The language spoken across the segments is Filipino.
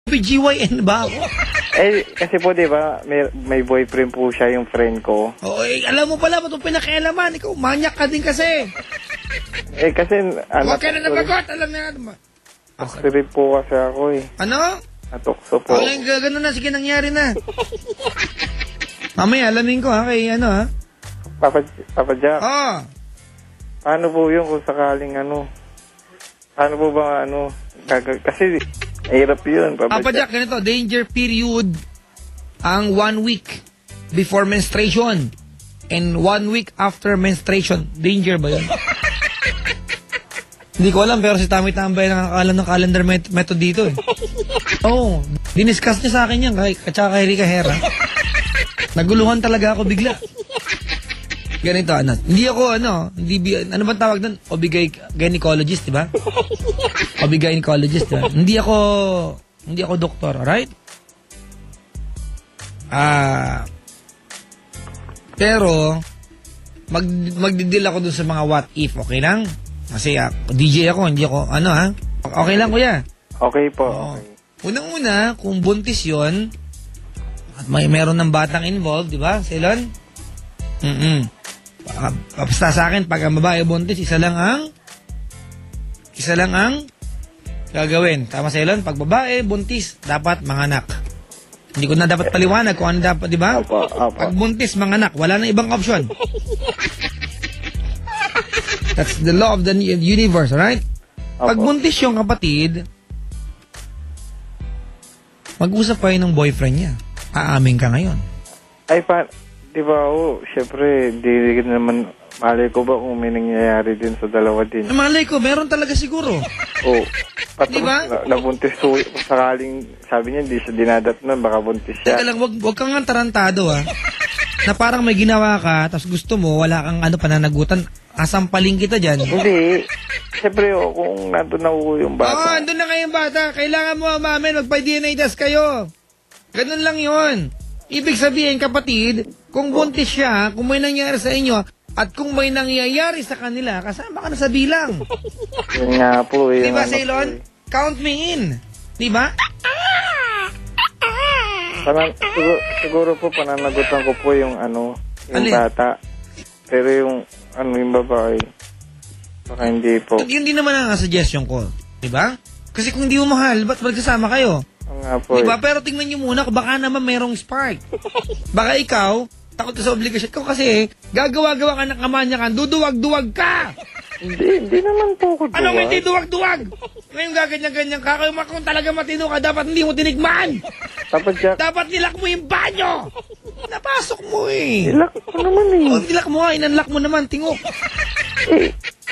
PGYN ba ako? Kasi po, di ba, may boyfriend po siya, yung friend ko. Oo, alam mo pala, ba't pinakialaman? Ikaw, manyak ka din kasi. Kasi, Huwag ka na nabagot, alam na yan. Actually po kasi ako Ano? Natukso po. Okay, gano'n na, sige, nangyari na. Mamaya, alamin ko ha, kay ano ha? Papa Jack. Paano po yun kung sakaling paano po ba kasi hirap yun, Papa Jack, ganito, danger period ang 1 week before menstruation and 1 week after menstruation. Danger ba yun? Hindi ko alam, pero si Tommy Tambay nakakalam ng calendar method dito eh. Oo, diniscuss niya sa akin yan, at saka kay Rica Hera. Naguluhan talaga ako bigla. Ganito, hindi ako, ano bang tawag doon? Gynecologist, di ba? Gynecologist, di ba? Hindi ako doktor, alright? Pero, magdidil ako dun sa mga what if, okay lang? Kasi DJ ako, hindi ako, okay lang kuya? Okay po, okay. Unang-una, kung buntis yon at meron ng batang involved, di ba, Ceylon? Basta sa akin, pag ang babae buntis, isa lang ang gagawin. Tama, Ceylon? Pag babae buntis, dapat manganak. Hindi ko na dapat paliwanag kung ano dapat, di ba? Opo. Pag buntis, manganak. Wala na ibang option. That's the law of the universe, right? Pag buntis yung kapatid, mag-usap kayo ng boyfriend niya. Aamin ka ngayon. Di ba, syempre, di naman, malay ko ba kung may nangyayari din sa dalawa din? Malay ko, meron talaga siguro. Di ba? Nabuntis so, sakaling, sabi niya, di siya dinadatnan, baka buntis siya. Teka lang, wag kang tarantado na parang may ginawa ka, tapos gusto mo, wala kang pananagutan, asampaling kita dyan. Hindi. Siyempre, kung nandun na yung bata. Andun na kayong bata. Kailangan mo, mamin, magpa-DNA test kayo. Ganun lang yon. Ibig sabihin, kapatid, kung buntis siya, kung may nangyari sa inyo, at kung may nangyayari sa kanila, kasama ka na sa bilang. Yun nga po. Di ba, Ceylon? Count me in. Di ba? Siguro po, pananagutan ko po yung bata. Pero yung babae, baka hindi po. Yun din naman ang suggestion ko. Di ba? Kasi kung hindi mo mahal, ba't magsasama kayo? Nga po. Diba? Pero tingnan nyo muna, baka naman mayroong spark. Baka ikaw, takot ka sa obligasyon ko kasi, gagawa-gawa ka ng kamanyakan, duduwag-duwag ka! Hindi naman po ako duwag. Anong hindi duwag-duwag? Ngayon gaganyan-ganyan ka, kung talaga matino ka, dapat hindi mo tinigman! Dapat nilak mo yung banyo! Napasok mo eh! Nilak mo naman eh! Nilak mo nga, inanlak mo naman, tingok!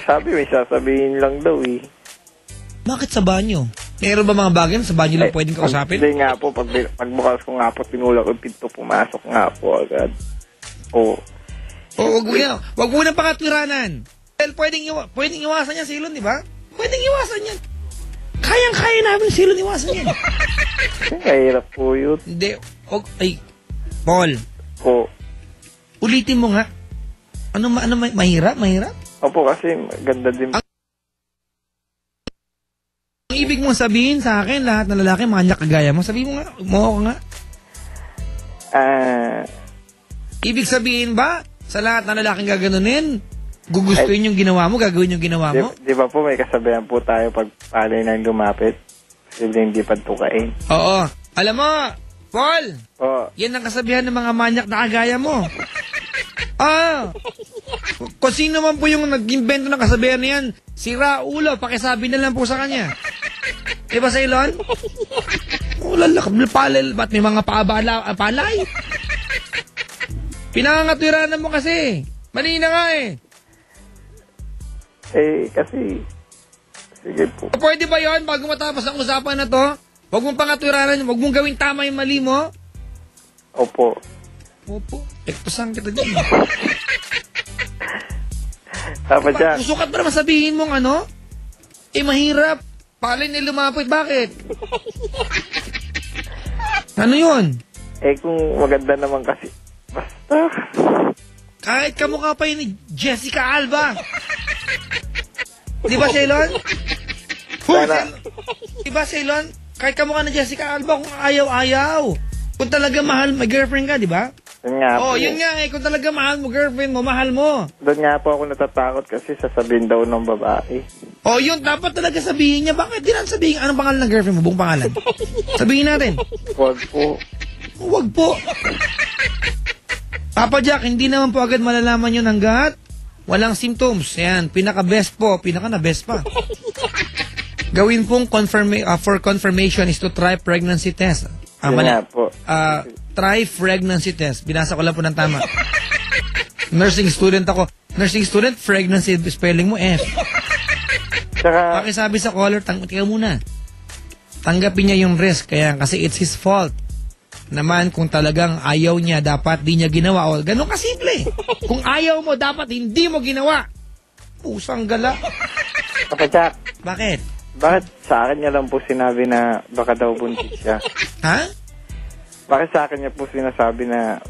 Sabi may sasabihin lang daw eh. Bakit sa banyo? Meron ba mga bagay sa banyo lang pwedeng kausapin? Hindi nga po, pagbukas ko nga po, tinulak ko yung pinto, pumasok nga po agad. Wag mo nang pakatwiranan. Well, pwedeng iwasan yan, Silon, di ba? Pwedeng iwasan yan. Kayang-kaya namin, Silon, iwasan yan. Kahirap po yun. Hindi. Paul. Ulitin mo nga. Mahirap? Opo, kasi ganda din. Ang ibig mong sabihin sa akin, lahat ng lalaki, manyak kagaya mo. Sabihin mo nga, mo nga. Ibig sabihin ba, sa lahat ng lalaking gaganunin, gugustuhin yung ginawa mo, gagawin yung ginawa mo? Di ba po, may kasabihan po tayo pag palay nang lumapit, hindi pagtukain. Oo. Alam mo, Paul, yan ang kasabihan ng mga manyak na kagaya mo. Kung sino man po yung nag-invento ng kasabihan na yan, sira ulo, pakisabi na lang po sa kanya. Diba, Ceylon? Ba't may mga palay? Pinangangatwiranan mo kasi. Mali na nga eh. Kasi, sige po. Pwede ba yon bago matapos ang usapan na to? Huwag mong pangatwiranan, huwag mong gawing tama yung mali mo? Opo. Ektosan kita dyan. Papa Jack. Sukat ba naman sabihin mong mahirap. Palay na lumapit. Bakit? Ano yun? Kung maganda naman kasi. Basta. Kahit kamukha pa yun ni Jessica Alba. Di ba, Ceylon? Di ba, Ceylon? Kahit kamukha na Jessica Alba, kung ayaw-ayaw. Kung talaga mahal, may girlfriend ka, di ba? Yun nga po. Yun nga eh. Kung talaga mahal mo, girlfriend mo, mahal mo. Doon nga po ako natatakot kasi sasabihin daw ng babae. Yun, dapat talaga sabihin niya. Bakit di lang sabihin, anong pangalan ng girlfriend mo? Buong pangalan. Sabihin natin. Huwag po. Huwag po. Papa Jack, hindi naman po agad malalaman yun hanggat walang symptoms. Yan, pinaka-best po. Pinaka-na-best pa. Gawin pong for confirmation is to try pregnancy test. Yun nga po. Try pregnancy test. Binasa ko lang po ng tama. Nursing student ako. Nursing student, pregnancy, spelling mo F. Tsaka, Pakisabi sa caller, tingnan muna. Tanggapin niya yung risk kasi it's his fault. Naman kung talagang ayaw niya, dapat di niya ginawa. O, ganun kasimple. Kung ayaw mo, dapat hindi mo ginawa. Pusang gala. Papa Jack, Bakit? bakit sa akin niya lang po sinabi na baka daw buntis siya? Ha? Bakit sa akin niya po sinasabi na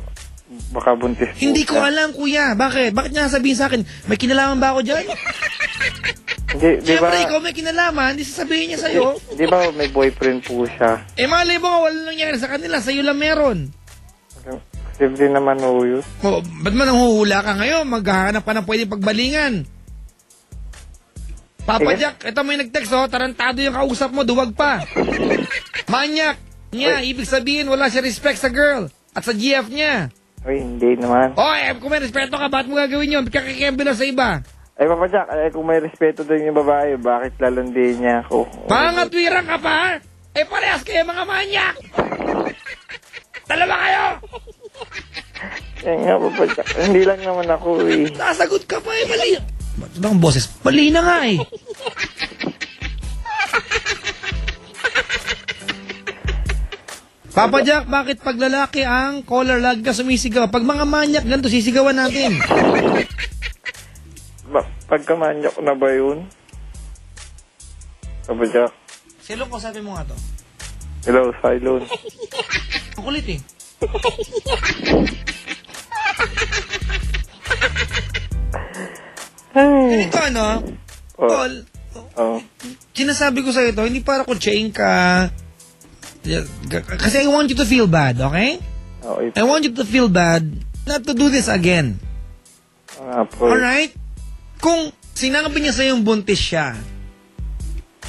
baka buntis po Hindi ko siya? alam, kuya. Bakit? Bakit niya sabihin sa akin? May kinalaman ba ako dyan? Di ba, Siyempre, ikaw may kinalaman, hindi sasabihin niya sa'yo. di ba may boyfriend po siya? Malay mo nga, wala nangyari sa kanila. Sa'yo lang meron. Simple naman ho yun. Ba't man nanghuhula ka ngayon? Maghahanap ka ng pwede pagbalingan. Papa Jack, ito may nag-text, tarantado yung kausap mo, duwag pa. Manyak niya, ibig sabihin, wala siya respect sa girl at sa GF niya. Uy, hindi naman. Kung may respeto ka, ba't mo gagawin yun? Ba't ka kikembelo sa iba? Papa Jack, kung may respeto din yung babae, bakit lalandiin niya ako? Pangatwirang ka pa? Parehas kayo mga manyak! Dalawa kayo! Yan nga, Papa Jack. Hindi lang naman ako eh. Nasagot ka pa mali. Ba't ang boses? Mali na nga eh. Papa Jack, bakit pag lalaki ang caller lagi ka sumisigaw? Pag mga manyak, ganito sisigawan natin. Pagkamanyak ko na ba yun? Papa Jack. Silong ko, sabi mo nga to. Hello, Cylon. Ang kulit eh. Ganito ano? Paul, sinasabi ko sa ito, hindi para ko chain ka. Kasi I want you to feel bad, okay? I want you to feel bad not to do this again. Alright? Kung sinabi niya sa yung buntis siya,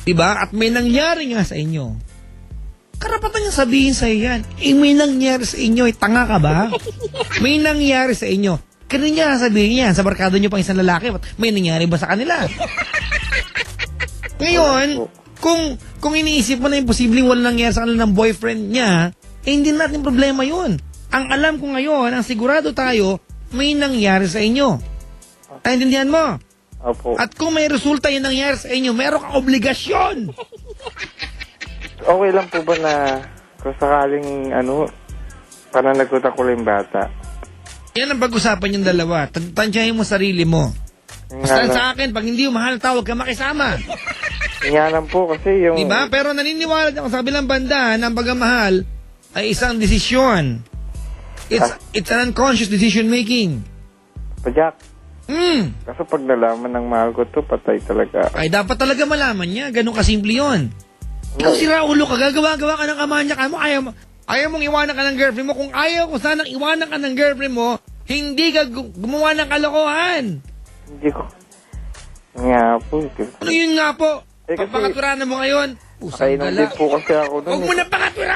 diba? At may nangyari nga sa inyo, karapatan niya sabihin sa yan, may nangyari sa inyo, tanga ka ba? May nangyari sa inyo. Kaya niya sabihin niya, sa barkado niyo pang isang lalaki, may nangyari ba sa kanila? Ngayon, kung iniisip mo na imposibleng walang nangyari sa kanila ng boyfriend niya, hindi natin problema yun. Ang alam ko ngayon, ang sigurado tayo, may nangyari sa inyo. Naintindihan mo? Opo. At kung may resulta yung nangyari sa inyo, meron kang obligasyon. Okay lang po ba na kung sakaling pananagutan ko lang yung bata? Yan ang pag-usapan yung dalawa. Tansyahin mo sarili mo. Basta sa akin, pag hindi mo mahal tao, huwag ka makisama. Nga lang po kasi yung... Diba? Pero naniniwala ako sa bilang banda na ang pagmamahal ay isang desisyon. It's an unconscious decision making. Pajak. Kaso pag nalaman ng mahal ko to, patay talaga. Ay, dapat talaga malaman niya. Ganun kasimple yun. Ikaw si Raulo ka, gagawa-gawa ka ng kamanyak mo, ayaw mong iwanan ka ng girlfriend mo. Kung ayaw ko sanang iwanan ka ng girlfriend mo, hindi ka gumawa ng kalokohan. Hindi ko. Nga po. Ano yun nga po? Kasi, Pagpakaturanan mo ngayon, pusang kainom gala. din po kasi ako nun. Huwag mo na pakaturanan!